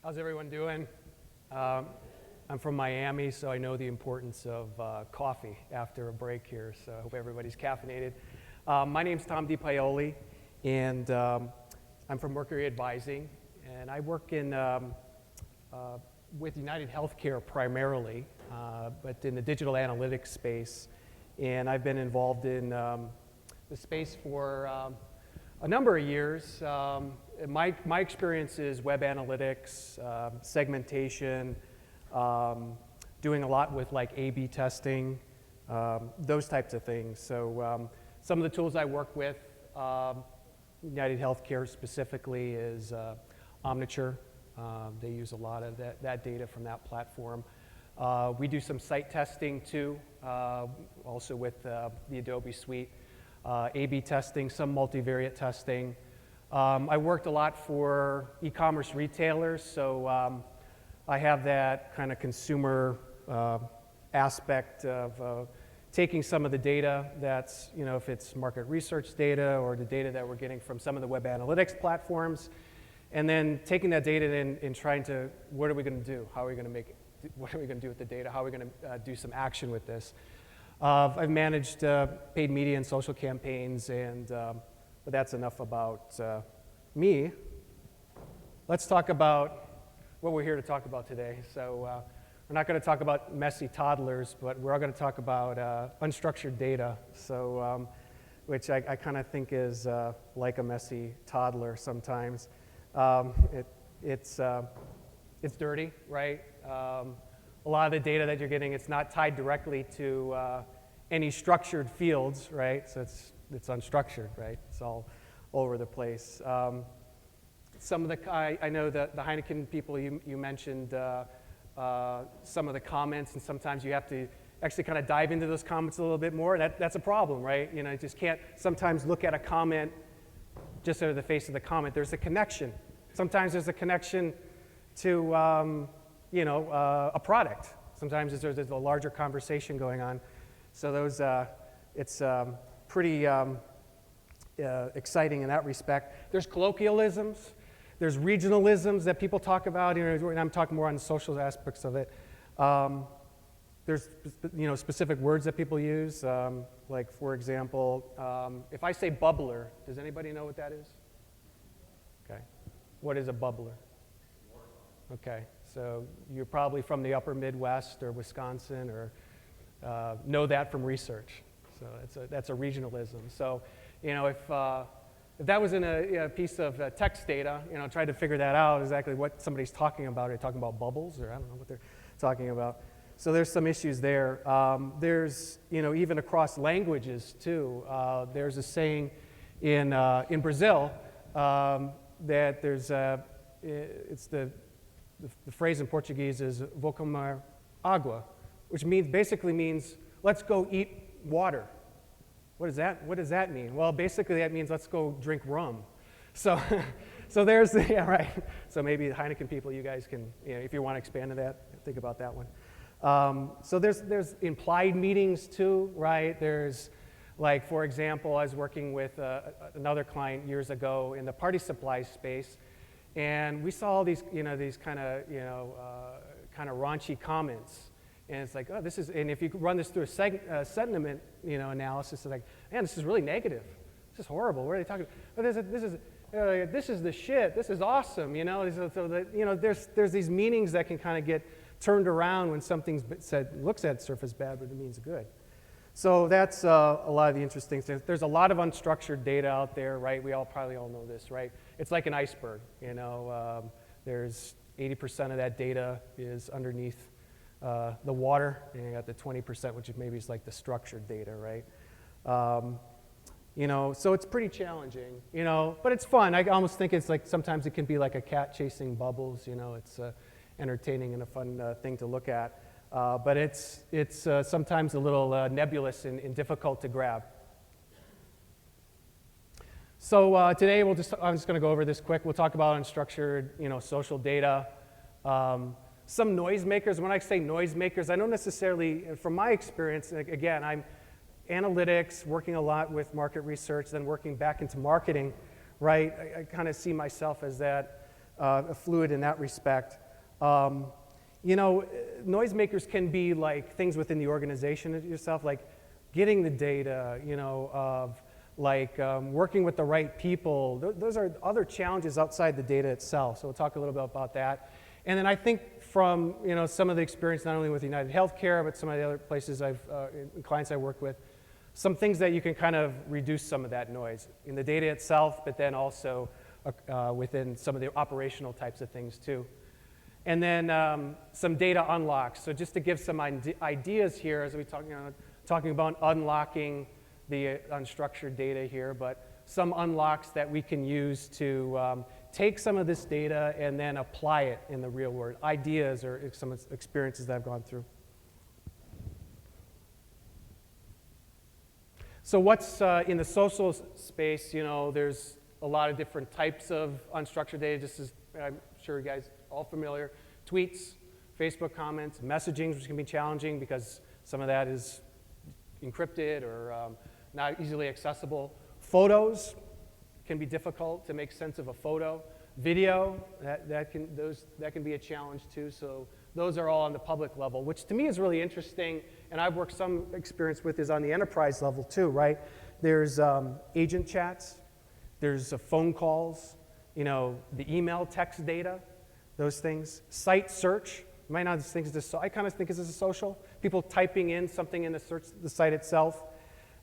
How's everyone doing? I'm from Miami, so I know the importance of coffee after a break here, so I hope everybody's caffeinated. My name's Tom DiPaioli, and I'm from Mercury Advising, and I work in with United Healthcare primarily, but in the digital analytics space, and I've been involved in the space for a number of years. My experience is web analytics, segmentation, doing a lot with like A/B testing, those types of things. So some of the tools I work with, United Healthcare specifically, is Omniture. They use a lot of that data from that platform. We do some site testing too, also with the Adobe suite. A/B testing, some multivariate testing. I worked a lot for e-commerce retailers, so I have that kind of consumer aspect of taking some of the data that's, if it's market research data or the data that we're getting from some of the web analytics platforms, and then taking that data and trying to, what are we going to do? How are we going to make it? What are we going to do with the data? How are we going to do some action with this? I've managed paid media and social campaigns, but that's enough about me. Let's talk about what we're here to talk about today. So we're not going to talk about messy toddlers, but we're all going to talk about unstructured data, so which I kind of think is like a messy toddler sometimes. It's dirty, right? A lot of the data that you're getting, it's not tied directly to any structured fields, right? So it's unstructured, right? It's all over the place. Some of the, I know that the Heineken people, you mentioned some of the comments, and sometimes you have to actually kind of dive into those comments a little bit more. That's a problem, right? You just can't sometimes look at a comment just out of the face of the comment. There's a connection. Sometimes there's a connection to a product. Sometimes there's a larger conversation going on. So those, it's pretty exciting in that respect. There's colloquialisms. There's regionalisms that people talk about. And I'm talking more on the social aspects of it. There's specific words that people use. Like, for example, if I say bubbler, does anybody know what that is? Okay. What is a bubbler? Okay. So you're probably from the upper Midwest or Wisconsin, or know that from research. So that's a regionalism. So if that was in a piece of text data, try to figure that out exactly what somebody's talking about. Are they talking about bubbles, or I don't know what they're talking about. So there's some issues there. There's even across languages too. There's a saying in Brazil that there's it's the phrase in Portuguese is "vou comer água," which basically means let's go eat water. What does that mean? Well, basically that means let's go drink rum. So there's yeah, right. So maybe the Heineken people, you guys can, if you want to expand to that, think about that one. So there's implied meanings too, right? There's, like, for example, I was working with another client years ago in the party supply space, and we saw all these, these kind of raunchy comments. And it's like, oh, this is, and if you run this through a sentiment, analysis, it's like, man, this is really negative. This is horrible. What are they talking about? Oh, this is the shit. This is awesome. So that, there's these meanings that can kind of get turned around when something's looks at surface bad, but it means good. So that's a lot of the interesting things. There's a lot of unstructured data out there, right? We probably all know this, right? It's like an iceberg. There's 80% of that data is underneath the water, and you got the 20%, which maybe is like the structured data, right? So it's pretty challenging, but it's fun. I almost think it's like sometimes it can be like a cat chasing bubbles, it's entertaining and a fun thing to look at. But it's sometimes a little nebulous and difficult to grab. So today I'm just going to go over this quick. We'll talk about unstructured, social data. Some noisemakers. When I say noisemakers, I don't necessarily, from my experience, again, I'm analytics, working a lot with market research, then working back into marketing, right? I kind of see myself as that fluid in that respect. You know, noisemakers can be like things within the organization yourself, like getting the data, you know, of like working with the right people. Those are other challenges outside the data itself. So we'll talk a little bit about that. And then I think from, you know, some of the experience not only with United Healthcare, but some of the other places clients I work with, some things that you can kind of reduce some of that noise in the data itself, but then also within some of the operational types of things too. And then some data unlocks. So just to give some ideas here as we talking about unlocking the unstructured data here, but some unlocks that we can use to take some of this data and then apply it in the real world. Ideas or some experiences that I've gone through. So what's in the social space, you know, there's a lot of different types of unstructured data, just as I'm sure you guys are all familiar. Tweets, Facebook comments, messaging, which can be challenging because some of that is encrypted or not easily accessible. Photos can be difficult to make sense of a photo. Video, that can be a challenge too. So those are all on the public level, which to me is really interesting, and I've worked some experience with is on the enterprise level too, right? There's agent chats, there's phone calls, you know, the email text data, those things. Site search, you might not think this, I kind of think this is a social. People typing in something in the site itself,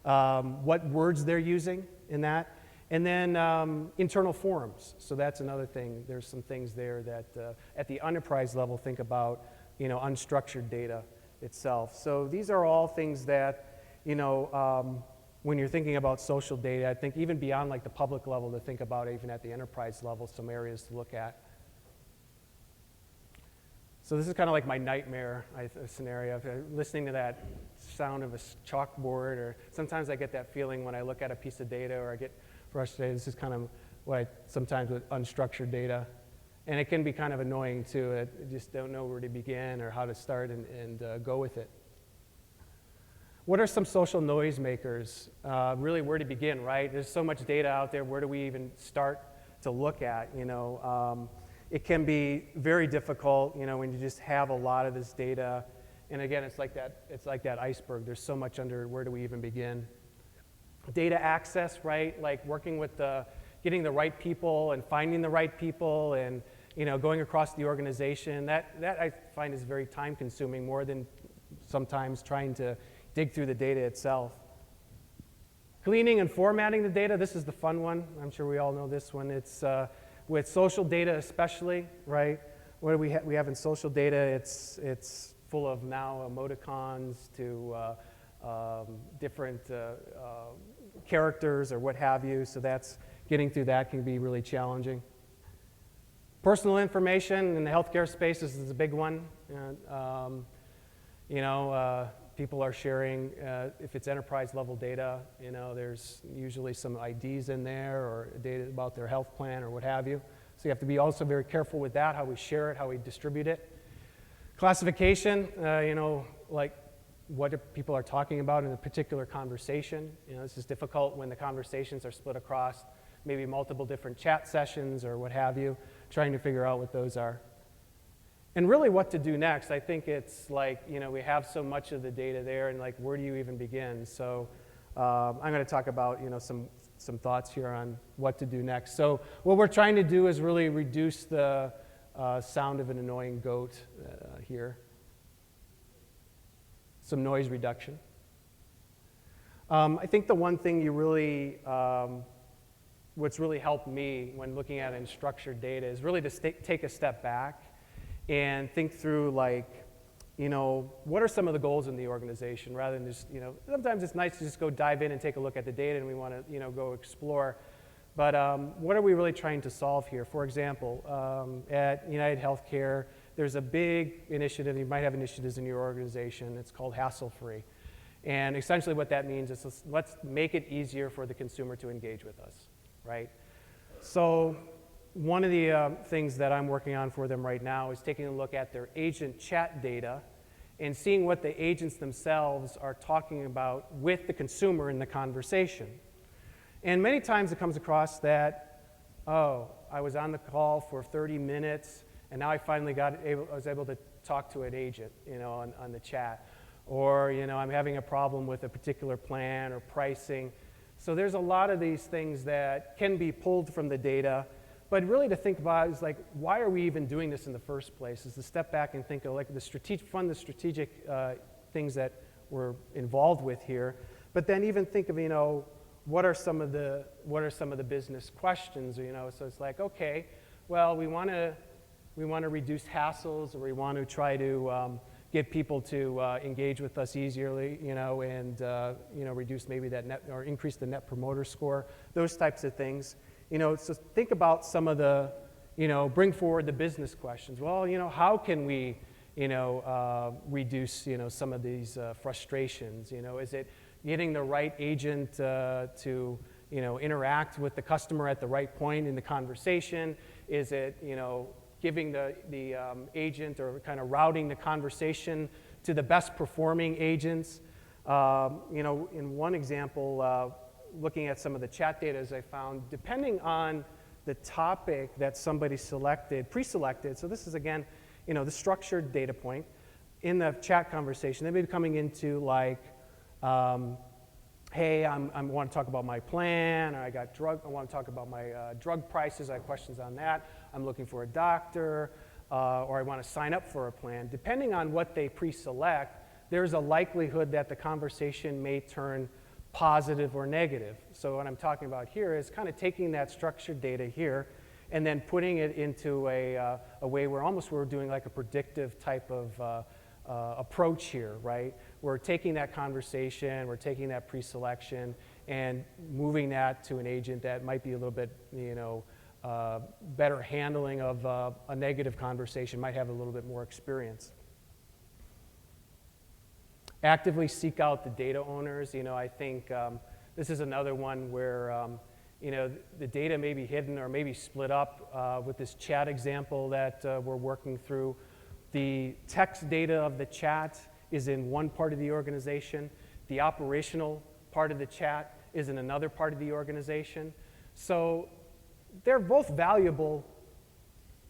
what words they're using in that. And then internal forums. So that's another thing. There's some things there that at the enterprise level think about, you know, unstructured data itself. So these are all things that, you know, when you're thinking about social data, I think even beyond like the public level to think about, even at the enterprise level, some areas to look at. So this is kind of like my nightmare scenario. Listening to that sound of a chalkboard, or sometimes I get that feeling when I look at a piece of data or I get frustrated. This is kind of what I sometimes with unstructured data. And it can be kind of annoying too. I just don't know where to begin or how to start and go with it. What are some social noisemakers? Really where to begin, right? There's so much data out there. Where do we even start to look at, you know? It can be very difficult, you know, when you just have a lot of this data. And again, it's like that iceberg. There's so much under, where do we even begin? Data access, right? Like working with getting the right people and finding the right people and, you know, going across the organization. That I find is very time consuming, more than sometimes trying to dig through the data itself. Cleaning and formatting the data, this is the fun one. I'm sure we all know this one. It's with social data especially, right? What do we have in social data? It's full of now emoticons to different characters or what have you, so that's getting through that can be really challenging. Personal information in the healthcare space is a big one. You know, people are sharing, if it's enterprise level data, you know, there's usually some IDs in there or data about their health plan or what have you. So you have to be also very careful with that, how we share it, how we distribute it. Classification, you know, like what people are talking about in a particular conversation. You know, this is difficult when the conversations are split across maybe multiple different chat sessions or what have you, trying to figure out what those are. And really what to do next, I think it's like, you know, we have so much of the data there and like, where do you even begin? So I'm going to talk about, you know, some thoughts here on what to do next. So what we're trying to do is really reduce the sound of an annoying goat here. Some noise reduction. I think the one thing you really, what's really helped me when looking at unstructured data is really to take a step back and think through, like, you know, what are some of the goals in the organization, rather than just, you know, sometimes it's nice to just go dive in and take a look at the data and we want to, you know, go explore. But what are we really trying to solve here? For example, at United Healthcare, there's a big initiative, you might have initiatives in your organization, it's called hassle-free. And essentially what that means is let's make it easier for the consumer to engage with us, right? So one of the things that I'm working on for them right now is taking a look at their agent chat data and seeing what the agents themselves are talking about with the consumer in the conversation. And many times it comes across that, oh, I was on the call for 30 minutes, and now I finally was able to talk to an agent, on the chat. Or, I'm having a problem with a particular plan or pricing. So there's a lot of these things that can be pulled from the data. But really to think about is like, why are we even doing this in the first place? Is to step back and think of like the strategic things that we're involved with here. But then even think of, what are some of the business questions? So it's like, okay, well, we want to reduce hassles, or we want to try to get people to engage with us easily, and reduce maybe that net, or increase the net promoter score, those types of things. So think about some of the, bring forward the business questions. Well, how can we, reduce, some of these frustrations? Is it getting the right agent to, interact with the customer at the right point in the conversation? Is it, giving the agent, or kind of routing the conversation to the best performing agents? In one example, looking at some of the chat data, as I found, depending on the topic that somebody pre-selected, so this is again, the structured data point, in the chat conversation, they may be coming into like, hey, I want to talk about my plan, or I want to talk about my drug prices, I have questions on that, I'm looking for a doctor, or I want to sign up for a plan. Depending on what they pre-select, there's a likelihood that the conversation may turn positive or negative. So what I'm talking about here is kind of taking that structured data here and then putting it into a way where almost we're doing like a predictive type of approach here, right? We're taking that conversation, we're taking that pre-selection and moving that to an agent that might be a little bit, better handling of a negative conversation, might have a little bit more experience. Actively seek out the data owners. I think this is another one where, the data may be hidden or maybe split up with this chat example that we're working through. The text data of the chat is in one part of the organization. The operational part of the chat is in another part of the organization. So they're both valuable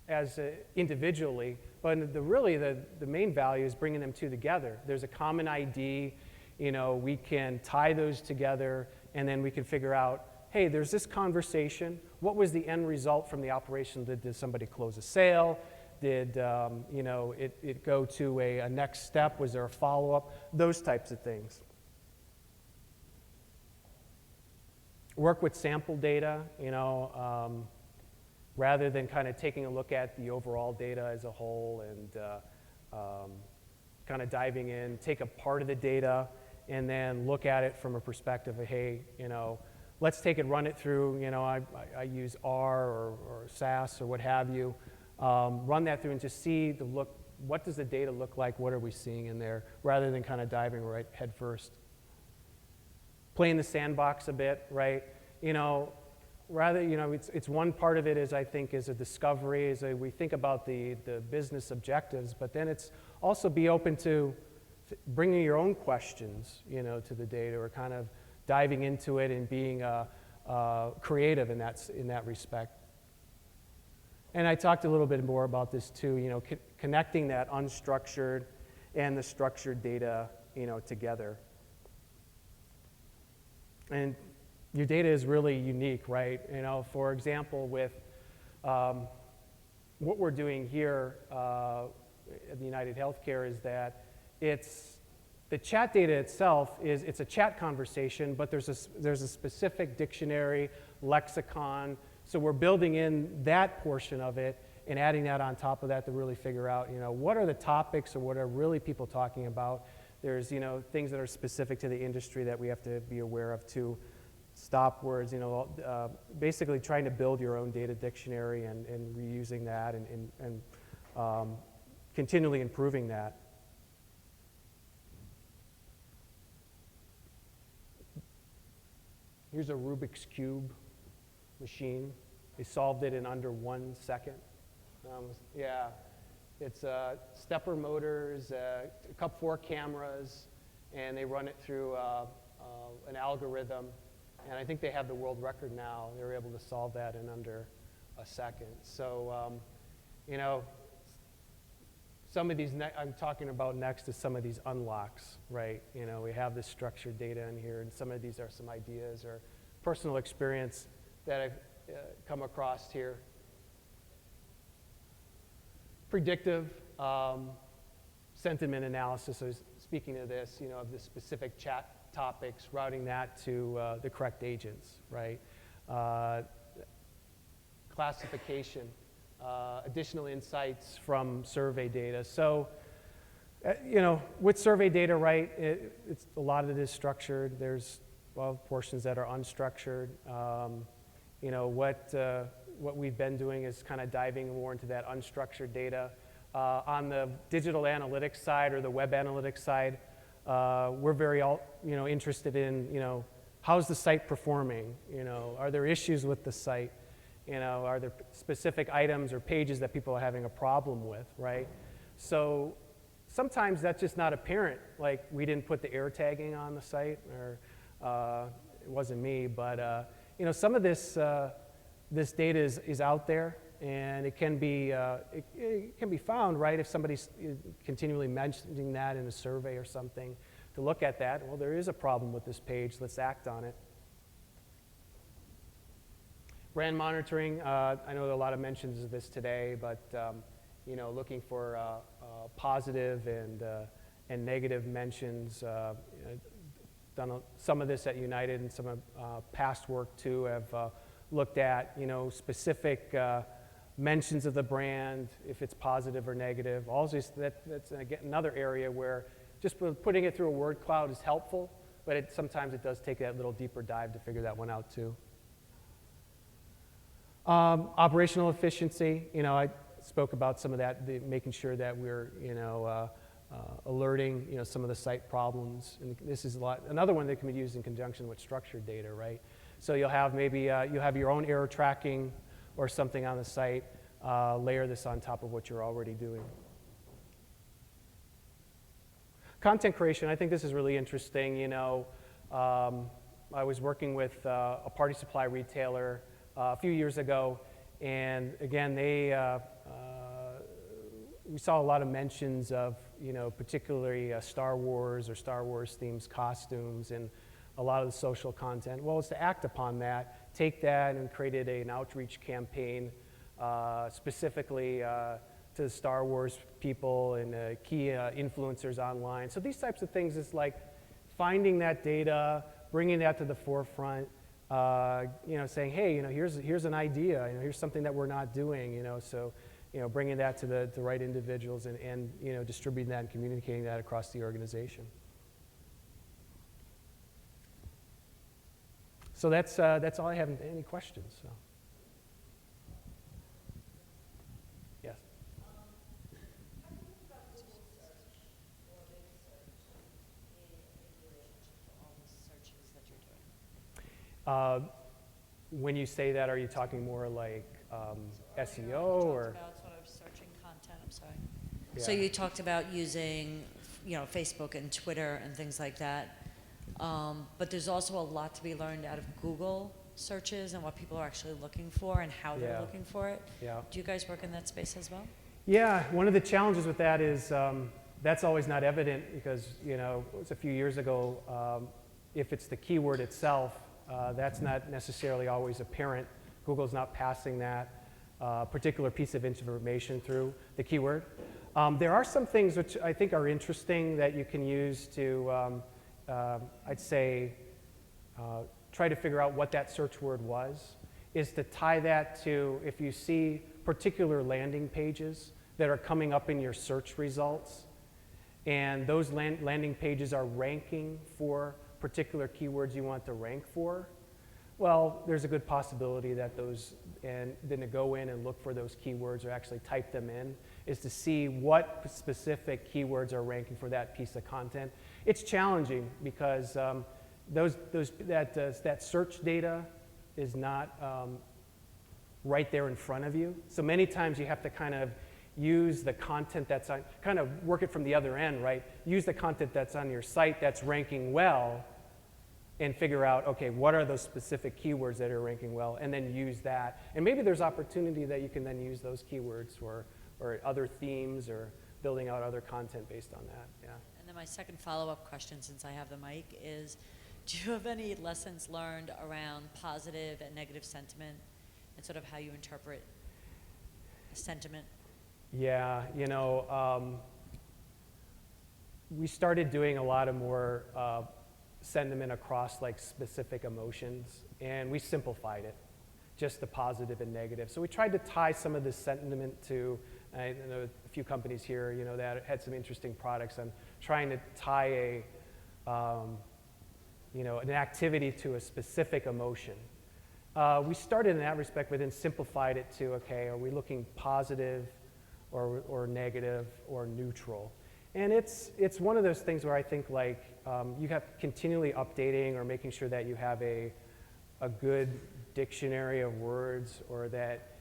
as individually, but really the main value is bringing them two together. There's a common ID, we can tie those together, and then we can figure out, hey, there's this conversation. What was the end result from the operation? Did somebody close a sale? Did it go to a next step? Was there a follow-up? Those types of things. Work with sample data, rather than kind of taking a look at the overall data as a whole and kind of diving in, take a part of the data and then look at it from a perspective of, hey, let's take it, run it through, I use R or SAS or what have you. Run that through and just see what does the data look like, what are we seeing in there, rather than kind of diving right head first. Play in the sandbox a bit, right? It's one part of it is, I think, is a discovery, is we think about the business objectives, but then it's also be open to bringing your own questions, to the data, or kind of diving into it and being creative in that respect. And I talked a little bit more about this too, connecting that unstructured and the structured data, together. And your data is really unique, right? For example, with what we're doing here at United Healthcare is that the chat data itself it's a chat conversation, but there's a specific dictionary, lexicon. So we're building in that portion of it and adding that on top of that to really figure out, what are the topics or what are really people talking about. There's, things that are specific to the industry that we have to be aware of too. Stop words, basically trying to build your own data dictionary and reusing that and continually improving that. Here's a Rubiks Cube machine. They solved it in under 1 second. It's stepper motors, 4 cameras, and they run it through an algorithm. And I think they have the world record now. They were able to solve that in under a second. So, you know, some of these, I'm talking about next is some of these unlocks, right? You know, we have this structured data in here, and some of these are some ideas or personal experience that I've come across here. Predictive sentiment analysis, so speaking of this, you know, of the specific chat topics, routing that to the correct agents, right? Classification, additional insights from survey data. So, you know, with survey data, right, it's a lot of it is structured. There's, well, portions that are unstructured. You know, what we've been doing is kind of diving more into that unstructured data. On the digital analytics side or the web analytics side, we're very, interested in, you know, how's the site performing? You know, are there issues with the site? You know, are there specific items or pages that people are having a problem with, right? So sometimes that's just not apparent. Like, we didn't put the error tagging on the site, or it wasn't me, but you know, some of this this data is out there, and it can be found, right, if somebody's continually mentioning that in a survey or something, to look at that. Well, there is a problem with this page. Let's act on it. Brand monitoring. I know there are a lot of mentions of this today, but you know, looking for positive and negative mentions. Done some of this at United, and some of past work too have looked at, you know, specific mentions of the brand, if it's positive or negative. Also, that's again another area where just putting it through a word cloud is helpful, but sometimes it does take that little deeper dive to figure that one out too. Operational efficiency, you know, I spoke about some of that, making sure that we're, you know, alerting, you know, some of the site problems. And this is another one that can be used in conjunction with structured data, right? So you'll have maybe, you have your own error tracking or something on the site, layer this on top of what you're already doing. Content creation, I think this is really interesting. You know, I was working with a party supply retailer a few years ago, and again, we saw a lot of mentions of, you know, particularly Star Wars or Star Wars themes, costumes, and a lot of the social content. Well, it's to act upon that, take that and created an outreach campaign specifically to the Star Wars people and key influencers online. So these types of things is like finding that data, bringing that to the forefront, you know, saying, hey, you know, here's an idea, you know, here's something that we're not doing, you know, so, you know, bringing that to the right individuals and you know, distributing that and communicating that across the organization. So that's all I have. Any questions? So. Yes. How do you think about Google search or big search in relationship to all the searches that you're doing? When you say that, are you talking more like SEO or? About sort of searching content. I'm sorry. Yeah. So you talked about using, you know, Facebook and Twitter and things like that. But there's also a lot to be learned out of Google searches and what people are actually looking for and how they're looking for it. Yeah. Do you guys work in that space as well? Yeah, one of the challenges with that is that's always not evident because, you know, it was a few years ago, if it's the keyword itself, that's not necessarily always apparent. Google's not passing that particular piece of information through the keyword. There are some things which I think are interesting that you can use to I'd say, try to figure out what that search word was, is to tie that to, if you see particular landing pages that are coming up in your search results, and those landing pages are ranking for particular keywords you want to rank for, well, there's a good possibility that those, and then to go in and look for those keywords or actually type them in, is to see what specific keywords are ranking for that piece of content. It's challenging because that search data is not right there in front of you. So many times you have to kind of use the content that's on, kind of work it from the other end, right? Use the content that's on your site that's ranking well and figure out, okay, what are those specific keywords that are ranking well, and then use that. And maybe there's opportunity that you can then use those keywords or other themes or building out other content based on that, yeah. And then my second follow-up question, since I have the mic, is do you have any lessons learned around positive and negative sentiment and sort of how you interpret sentiment? Yeah, you know, we started doing a lot of more sentiment across like specific emotions, and we simplified it, just the positive and negative. So we tried to tie some of this sentiment to, I know a few companies here, you know, that had some interesting products. I'm trying to tie you know, an activity to a specific emotion. We started in that respect, but then simplified it to, okay, are we looking positive or negative or neutral? And it's one of those things where I think like you have continually updating or making sure that you have a good dictionary of words, or that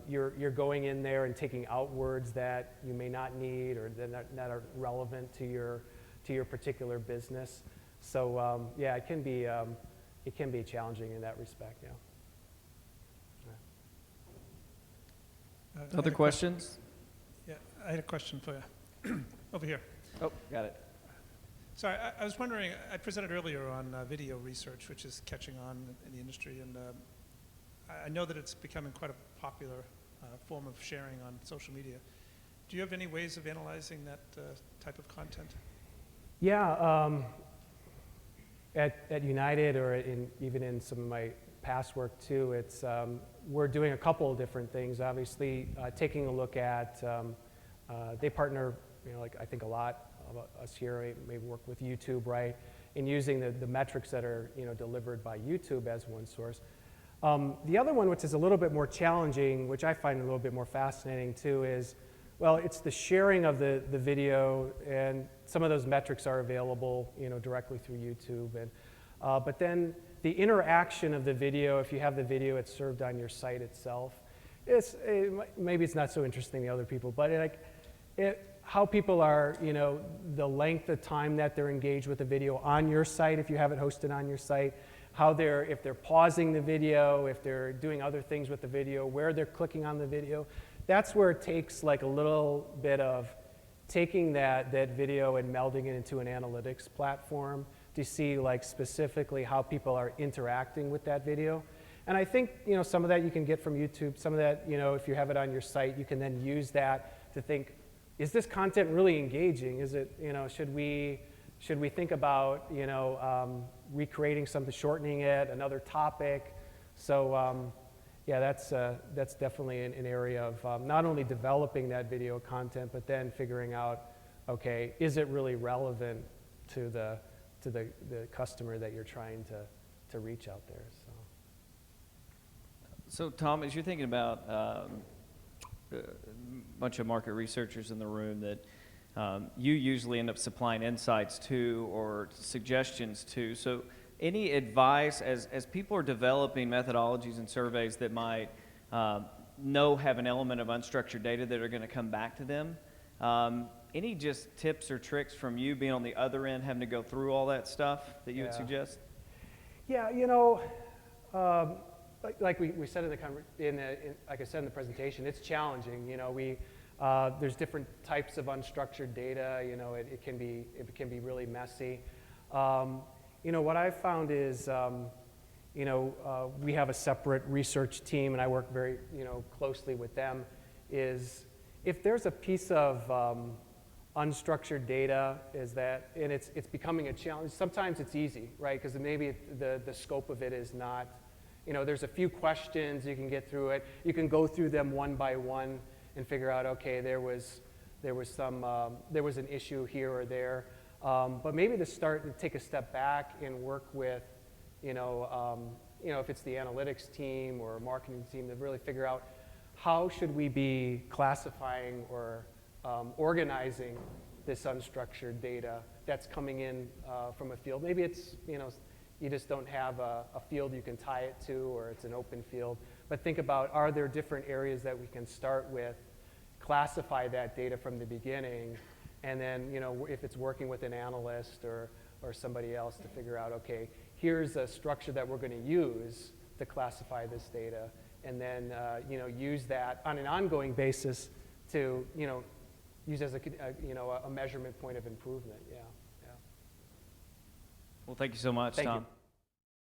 you're going in there and taking out words that you may not need or that are relevant to your particular business. So yeah, it can be challenging in that respect. Yeah. Other questions? Yeah, I had a question for you. Over here. Oh, got it. Sorry, I was wondering, I presented earlier on video research, which is catching on in the industry, and I know that it's becoming quite a popular form of sharing on social media. Do you have any ways of analyzing that type of content? Yeah, at United, or even in some of my past work too, it's we're doing a couple of different things. Obviously, taking a look at they partner, you know, like I think a lot of us here may work with YouTube, right? And using the metrics that are, you know, delivered by YouTube as one source. The other one, which is a little bit more challenging, which I find a little bit more fascinating too, is, well, it's the sharing of the video, and some of those metrics are available, you know, directly through YouTube. And but then the interaction of the video, if you have the video, it's served on your site itself. Maybe it's not so interesting to other people, but how people are, you know, the length of time that they're engaged with the video on your site, if you have it hosted on your site, if they're pausing the video, if they're doing other things with the video, where they're clicking on the video. That's where it takes like a little bit of taking that video and melding it into an analytics platform to see like specifically how people are interacting with that video. And I think, you know, some of that you can get from YouTube, some of that, you know, if you have it on your site, you can then use that to think, is this content really engaging? Is it, you know, should we think about, you know, recreating something, shortening it, another topic? So yeah, that's definitely an area of not only developing that video content, but then figuring out, okay, is it really relevant to the customer that you're trying to reach out there? So Tom, as you're thinking about a bunch of market researchers in the room that you usually end up supplying insights to or suggestions to. So any advice as people are developing methodologies and surveys that might have an element of unstructured data that are going to come back to them? Any just tips or tricks from you being on the other end, having to go through all that stuff that you would suggest? Yeah, you know, like we said like I said in the presentation, it's challenging. You know, there's different types of unstructured data. You know, it can be really messy. You know, what I've found is, you know, we have a separate research team, and I work very, you know, closely with them. Is if there's a piece of unstructured data, and it's becoming a challenge. Sometimes it's easy, right? Because maybe the scope of it is not. You know, there's a few questions, you can get through it. You can go through them one by one and figure out, okay, there was an issue here or there. But maybe to start and take a step back and work with, you know, if it's the analytics team or marketing team, to really figure out how should we be classifying or organizing this unstructured data that's coming in from a field. Maybe it's, you know, you just don't have a field you can tie it to, or it's an open field. But think about, are there different areas that we can start with, classify that data from the beginning, and then, you know, if it's working with an analyst or or somebody else to figure out, okay, here's a structure that we're going to use to classify this data, and then use that on an ongoing basis to use as a measurement point of improvement. Yeah. Well, thank you so much, Thank Tom. you.